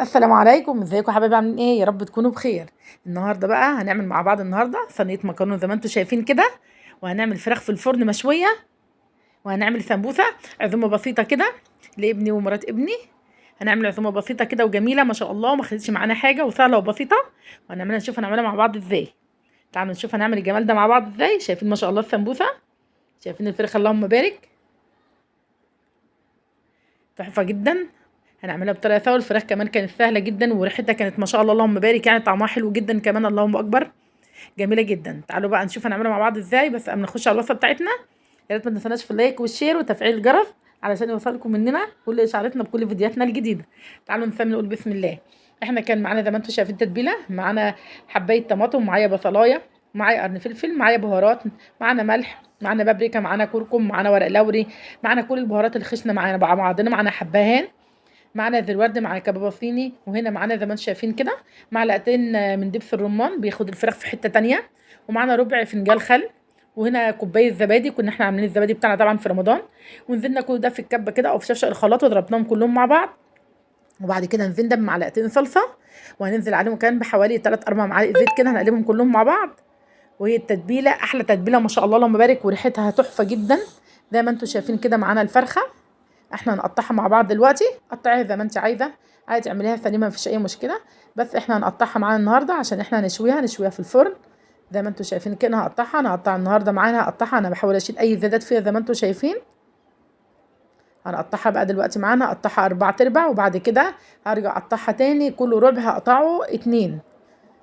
السلام عليكم، ازيكم يا حبايبي؟ عاملين ايه؟ يا رب تكونوا بخير. النهارده بقى هنعمل مع بعض صينيه مكرونه زي ما انتم شايفين كده، وهنعمل فراخ في الفرن مشويه، وهنعمل سمبوسه. عزومه بسيطه كده لابني ومرات ابني. هنعمل عزومه بسيطه كده وجميله ما شاء الله، وما خدتش معانا حاجه وسهله وبسيطه، وهنعملها نشوف هنعملها مع بعض ازاي. تعالوا نشوف هنعمل الجمال ده مع بعض ازاي. شايفين ما شاء الله السمبوسه؟ شايفين الفراخ؟ اللهم بارك، تحفه جدا. هنعملها بطريقه سهله. الفراخ كمان كانت سهله جدا، وريحتها كانت ما شاء الله اللهم بارك، يعني طعمها حلو جدا كمان، اللهم اكبر، جميله جدا. تعالوا بقى نشوف هنعملها مع بعض ازاي. بس قبل ما نخش على الوصفه بتاعتنا، يا ريت ما تنسوناش في اللايك والشير وتفعيل الجرس علشان يوصلكم مننا كل اشعاراتنا بكل فيديوهاتنا الجديده. تعالوا نسمي نقول بسم الله. احنا كان معانا زي ما انتم شايفين تتبيله، معانا حبايه طماطم، معايا بصلايه، معايا قرن فلفل، معايا بهارات، معانا ملح، معانا بابريكا، معانا كركم، معانا ورق لوري، معانا كل البهارات الخشنه، معانا مع بعضنا، معانا حبهان، معانا زي الورد، معانا كباب صيني، وهنا معانا زي ما انتم شايفين كده معلقتين من دبس الرمان بياخد الفراخ في حته تانية، ومعانا ربع فنجان خل، وهنا كوبايه زبادي. كنا احنا عاملين الزبادي بتاعنا طبعا في رمضان، ونزلنا كل ده في الكبه كده او في شفشق الخلاط وضربناهم كلهم مع بعض. وبعد كده نزلنا بمعلقتين صلصه، وهننزل عليهم كمان بحوالي 3 4 معالق زيت كده، هنقلبهم كلهم مع بعض. وهي التتبيله احلى تتبيله ما شاء الله اللهم بارك، وريحتها تحفه جدا. زي ما انتم شايفين كده معانا الفرخه، احنا هنقطعها مع بعض دلوقتي. قطعيها زي ما انت عايزه، عايزه تعمليها سليمه مفيش اي مشكله، بس احنا هنقطعها معانا النهارده عشان احنا هنشويها في الفرن. زي ما انتم شايفين كده انا هقطع النهارده معانا، هقطعها انا بحاول اشيل اي زيادات فيها زي ما انتم شايفين. هنقطعها بقى دلوقتي معانا، هقطعها 4 ارباع، وبعد كده هرجع اقطعها تاني كل ربع هقطعه 2.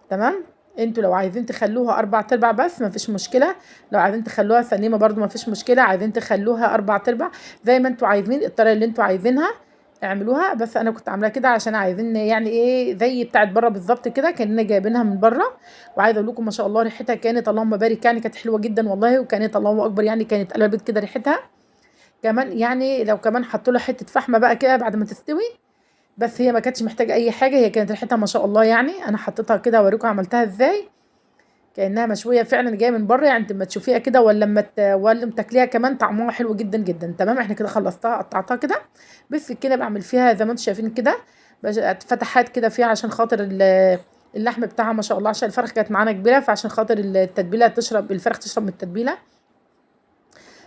تمام. انتوا لو عايزين تخلوها 4 ارباع بس مفيش مشكله، لو عايزين تخلوها سليمه برضو مفيش مشكله، عايزين تخلوها 4 ارباع زي ما انتوا عايزين، الطريقه اللي انتوا عايزينها اعملوها. بس انا كنت عاملاها كده عشان عايزين يعني ايه زي بتاعت بره بالظبط كده، كاننا جايبينها من بره. وعايزه اقول لكم ما شاء الله ريحتها كانت اللهم بارك، يعني كانت حلوه جدا والله، وكانت الله اكبر، يعني كانت قلبت كده ريحتها كمان. يعني لو كمان حطوا لها حته فحمه بقى كده بعد ما تستوي، بس هي ما كانتش محتاجه اي حاجه، هي كانت ريحتها ما شاء الله. يعني انا حطيتها كده اوريكم عملتها ازاي، كانها مشويه فعلا جايه من بره. يعني انت لما تشوفيها كده ولا لما تاكليها كمان طعمها حلو جدا جدا. تمام. احنا كده خلصتها، قطعتها كده بالسكينه، بعمل فيها زي ما انتم شايفين كده فتحات كده فيها عشان خاطر اللحم بتاعها ما شاء الله، عشان الفرخه كانت معانا كبيره، فعشان خاطر التتبيله تشرب، الفراخ تشرب من التتبيله.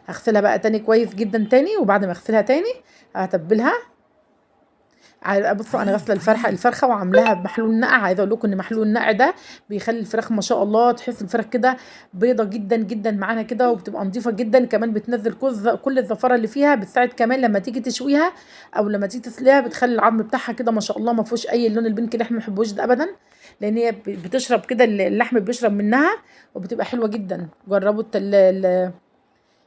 هغسلها بقى تاني كويس جدا تاني، وبعد ما اغسلها تاني هتبلها. بصوا انا غاسله الفرخه وعاملاها بمحلول نقع. عايزه اقول لكم ان محلول النقع ده بيخلي الفراخ ما شاء الله، تحس الفراخ كده بيضه جدا جدا معانا كده، وبتبقى نظيفه جدا كمان، بتنزل كل الزفاره اللي فيها، بتساعد كمان لما تيجي تشويها او لما تيجي تسليها، بتخلي العظم بتاعها كده ما شاء الله ما فيهوش اي اللون البنك اللي احنا ما بنحبوش ده ابدا، لان هي بتشرب كده، اللحم بيشرب منها، وبتبقى حلوه جدا. جربوا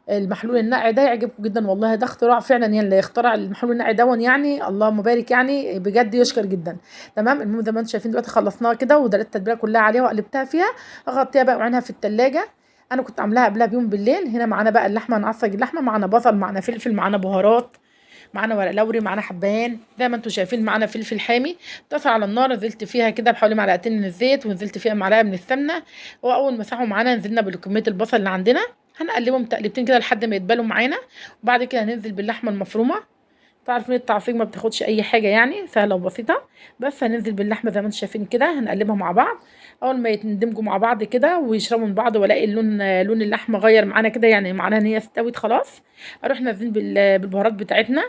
المحلول النقع ده يعجبكم جدا والله، ده اختراع فعلا، يعني اللي اخترع المحلول النقع دون يعني اللهم بارك، يعني بجد يشكر جدا. تمام. المهم زي ما انتم شايفين دلوقتي خلصناها كده، ودلقت التتبيله كلها عليها وقلبتها فيها، اغطيها بقى وعينها في التلاجة. انا كنت عاملاها قبلها بيوم بالليل. هنا معانا بقى اللحمه، نعصج اللحمه، معانا بصل، معانا فلفل، معانا بهارات، معانا ورق لوري، معانا حبهان، زي ما انتم شايفين معانا فلفل حامي. طاسه على النار، نزلت فيها كده بحوالي معلقتين من الزيت، ونزلت فيها معلقه من السمنه، واول ما ساحوا معانا نزلنا بكميه البصل اللي عندنا، هنقلبهم تقلبتين كده لحد ما يتبالوا معانا. وبعد كده هننزل باللحمه المفرومه. تعرفين التعصيج ما بتاخدش اي حاجه، يعني سهله وبسيطه. بس هننزل باللحمه زي ما انتم شايفين كده، هنقلبها مع بعض. اول ما يندمجوا مع بعض كده ويشربوا من بعض، والاقي لون اللحمه غير معانا كده، يعني معناها ان هي استوت خلاص، اروح نازلين بالبهارات بتاعتنا.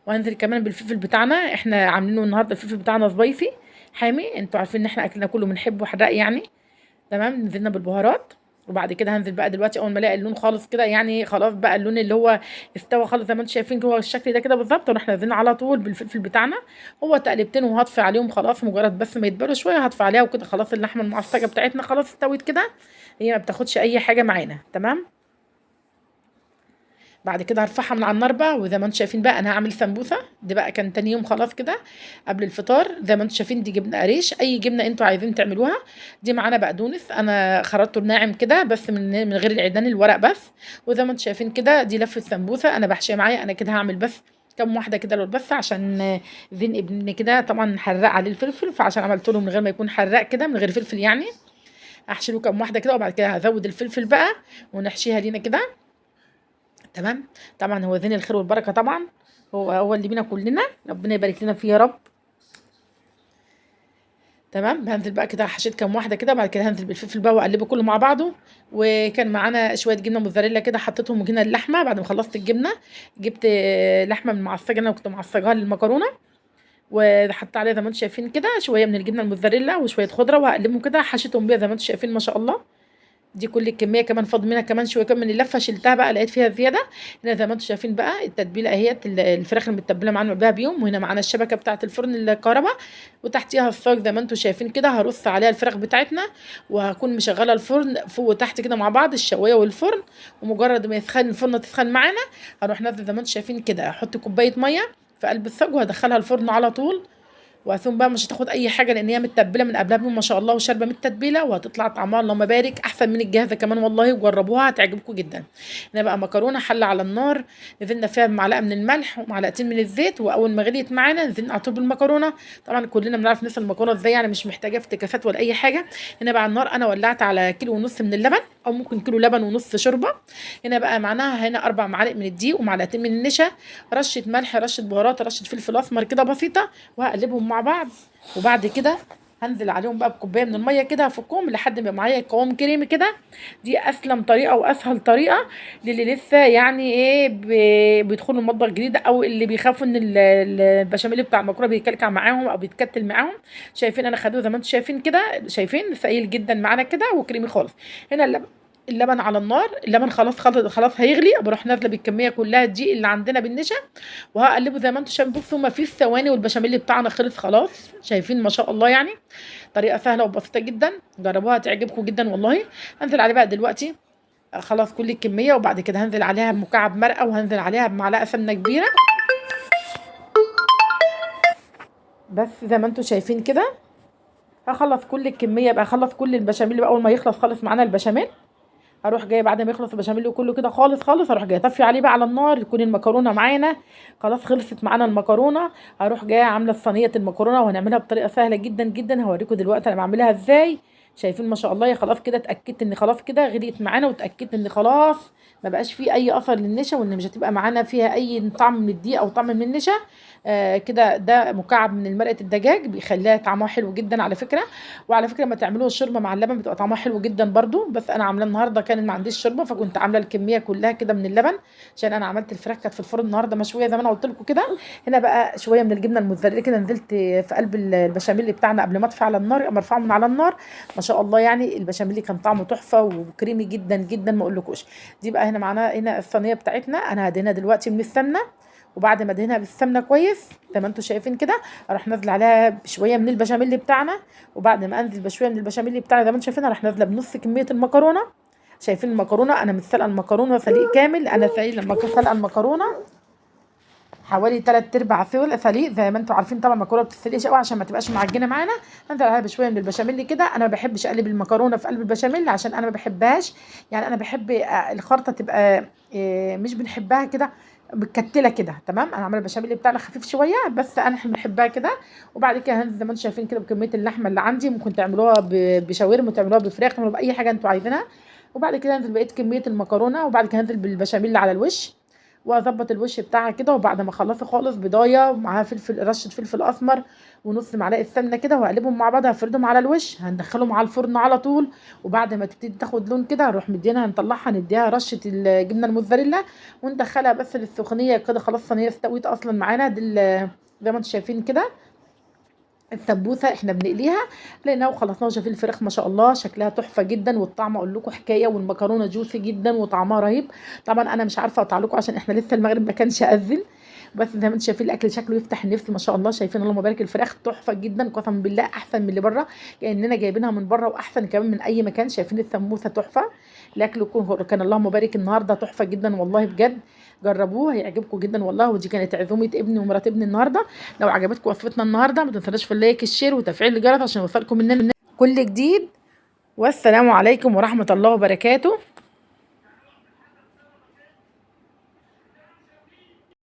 وهنزل كمان بالفلفل بتاعنا، احنا عاملينه النهارده الفلفل بتاعنا سبايسي حامي، انتوا عارفين ان احنا اكلنا كله بنحبه حراق يعني. تمام. نزلنا بالبهارات. وبعد كده هنزل بقى دلوقتي اول ما الاقي اللون خالص كده، يعني خلاص بقى اللون اللي هو استوى خالص زي ما انتم شايفين هو الشكل ده كده بالظبط، ونروح نازلين على طول بالفلفل بتاعنا. هو تقلبتين وهطفي عليهم خلاص، مجرد بس ما يتبروا شويه هطفي عليها وكده خلاص، اللحمه المعصجه بتاعتنا خلاص استوت كده، هي ما بتاخدش اي حاجه معانا. تمام. بعد كده هرفعها من على النار بقى، وزي ما انتم شايفين بقى انا هعمل سمبوسه. دي بقى كان تاني يوم خلاص كده قبل الفطار. زي ما انتم شايفين دي جبنه قريش، اي جبنه انتوا عايزين تعملوها. دي معانا بقدونس، انا خرطته ناعم كده بس من غير العيدان، الورق بس. وزي ما انتم شايفين كده دي لفه سمبوسه انا بحشيها معايا، انا كده هعمل بس كم واحده كده لول بس، عشان زين ابني كده طبعا حراق عليه الفلفل، فعشان عملت له من غير ما يكون حراق كده، من غير فلفل يعني. هحشي له كم واحده كده، وبعد كده هزود الفلفل بقى ونحشيها لينا كده. تمام. طبعا هو زين الخير والبركه طبعا، هو اللي بينا كلنا، ربنا يبارك لنا فيه يا رب. تمام. هنزل بقى كده، حشيت كام واحده كده، بعد كده هنزل بالفلفل بقى واقلبه كله مع بعضه. وكان معانا شويه جبنه موتزاريلا كده حطيتهم، وجبنا اللحمه بعد ما خلصت الجبنه. جبت لحمه من معصجه، انا كنت معصجاها للمكرونه، وحطيت عليها زي ما انتم شايفين كده شويه من الجبنه الموتزاريلا وشويه خضره، وهقلبهم كده حشيتهم بيها زي ما انتم شايفين ما شاء الله. دي كل الكميه، كمان فاضل منها كمان شويه كمان من اللفه، شلتها بقى لقيت فيها زياده. هنا زي ما انتم شايفين بقى التتبيله اهيت، الفراخ المتبله معانا قبلها بيوم، وهنا معانا الشبكه بتاعه الفرن الكهرباء، وتحتيها الصاج زي ما انتم شايفين كده. هرص عليها الفراخ بتاعتنا، وهكون مشغله الفرن فوق وتحت كده مع بعض، الشوايه والفرن. ومجرد ما يسخن الفرن تسخن معانا، هروح نازل زي ما انتم شايفين كده، احط كوبايه ميه في قلب الصاج وهدخلها الفرن على طول. وهثوم بقى مش هتاخد اي حاجه، لان هي متبله من قبلها بيوم ما شاء الله، وشاربه من التتبيله، وهتطلع طعمها اللهم بارك احسن من الجاهزه كمان والله. وجربوها هتعجبكم جدا. هنا بقى مكرونه حله على النار، نزلنا فيها بمعلقه من الملح ومعلقتين من الزيت، واول ما غليت معانا نزلنا على طول بالمكرونه. طبعا كلنا بنعرف نسلق المكرونه ازاي، يعني مش محتاجه افتكاسات ولا اي حاجه. هنا بقى على النار انا ولعت على كيلو ونص من اللبن، او ممكن كيلو لبن ونص شوربه. هنا بقى معناها هنا 4 معالق من الدقيق ومعلقتين من النشا، رشه ملح، رشه بهارات، رشه فلفل اسمر كده بسيطه، وهقلبهم مع بعض. وبعد كده هنزل عليهم بقى بكوبايه من الميه كده، هفكهم لحد ما يبقى معايا قوام كريمي كده. دي اسلم طريقه واسهل طريقه للي لسه يعني ايه بيدخلوا المطبخ جديد، او اللي بيخافوا ان البشاميل بتاع المكرونه بيكلكع معاهم او بيتكتل معاهم. شايفين انا خدوه زي ما انتم شايفين كده، شايفين سائل جدا معانا كده وكريمي خالص. هنا اللبن على النار، اللبن خلاص هيغلي، بروح نازله بالكميه كلها الدقيق اللي عندنا بالنشا، وهقلبه زي ما انتم شايفين. بصوا ما فيش ثواني والبشاميل بتاعنا خلص خلاص، شايفين ما شاء الله يعني. طريقه سهله وبسيطه جدا، جربوها هتعجبكم جدا والله. هنزل عليه بقى دلوقتي خلاص كل الكميه، وبعد كده هنزل عليها بمكعب مرقه، وهنزل عليها بمعلقه سمنه كبيره، بس زي ما انتم شايفين كده. هخلص كل الكميه بقى، اخلص كل البشاميل بقى، اول ما يخلص خالص معانا البشاميل، هروح جايه بعد ما يخلص البشاميل كله كده خالص خالص، هروح جايه طفي عليه بقى على النار، يكون المكرونه معانا خلاص خلصت معانا المكرونه. هروح جايه عامله صينيه المكرونه، وهنعملها بطريقه سهله جدا جدا، هوريكم دلوقتي انا بعملها ازاي. شايفين ما شاء الله، يا خلاص كده اتاكدت ان خلاص كده غليت معانا، واتاكدت ان خلاص ما بقاش فيه اي اثر للنشا، وان مش هتبقى معانا فيها اي طعم من الدقيق او طعم من النشا. كده ده مكعب من مرقه الدجاج بيخليها طعمها حلو جدا على فكره. وعلى فكره ما تعملوه الشوربه مع اللبن بتبقى طعمها حلو جدا برضو، بس انا عاملاه النهارده كان ما عنديش شوربه، فكنت عامله الكميه كلها كده من اللبن، عشان انا عملت الفراخ كانت في الفرن النهارده مشويه زي ما انا قلت لكم كده. هنا بقى شويه من الجبنه الموتزاريلا كده، نزلت في قلب البشاميل بتاعنا قبل ما اطفي على النار، مرفوعه من على النار. ما شاء الله يعني البشاميل كان طعمه تحفه وكريمي جدا جدا ما اقولكوش. دي بقى هنا معانا هنا الصينيه بتاعتنا، انا هدهنها دلوقتي من السمنه، وبعد ما ادهنها بالسمنه كويس زي ما انتم شايفين كده، اروح نازله عليها بشويه من البشاميل بتاعنا. وبعد ما انزل بشويه من البشاميل بتاعنا زي ما انتم شايفين، اروح نازله بنص كميه المكرونه. شايفين المكرونه انا مش سلقه المكرونه سليق كامل، انا سلقه المكرونه حوالي 3/4 سليق زي ما انتم عارفين. طبعا المكرونه بتتسلقش قوي عشان ما تبقاش معجنه معانا. هنزل عليها بشويه من البشاميل كده، انا ما بحبش اقلب المكرونه في قلب البشاميل عشان انا ما بحبهاش، يعني انا بحب الخلطه تبقى مش بنحبها كده متكتله كده. تمام، انا عامله البشاميل بتاعنا خفيف شويه، بس انا بنحبها كده. وبعد كده هنزل زي ما انتم شايفين كده بكميه اللحمه اللي عندي، ممكن تعملوها بشاورما، تعملوها بفراخ، تعملوها باي حاجه انتوا عايزينها. وبعد كده هنزل بقيه كميه المكرونه، وبعد كده هنزل بالبشاميل اللي على الوش، واظبط الوش بتاعها كده. وبعد ما اخلصه خالص بضايه ومعاها رشه فلفل اسمر ونص معلقه سمنه كده، وهقلبهم مع بعض، هفردهم على الوش، هندخلهم على الفرن على طول. وبعد ما تبتدي تاخد لون كده هنروح مدينها، هنطلعها نديها رشه الجبنه الموتزاريلا، وندخلها بس للسخونيه كده. خلاص الصينيه استوت اصلا معانا دي زي ما انتم شايفين كده. السمبوسه احنا بنقليها لقيناها وخلصناها. شايفين الفراخ ما شاء الله شكلها تحفه جدا، والطعم اقول لكم حكايه، والمكرونه جوسي جدا وطعمها رهيب. طبعا انا مش عارفه اقطع لكم عشان احنا لسه المغرب ما كانش اذن، بس زي ما انتم شايفين الاكل شكله يفتح النفس ما شاء الله. شايفين اللهم بارك، الفراخ تحفه جدا قسما بالله، احسن من اللي بره، كاننا جايبينها من بره، واحسن كمان من اي مكان. شايفين السموسه تحفه، الاكل كان اللهم بارك النهارده تحفه جدا والله بجد. جربوه هيعجبكم جدا والله. ودي كانت عزومه ابني ومرات ابني النهارده. لو عجبتكم وصفتنا النهارده ما تنسوناش في اللايك الشير وتفعيل الجرس عشان يوصلكم مننا كل جديد. والسلام عليكم ورحمه الله وبركاته.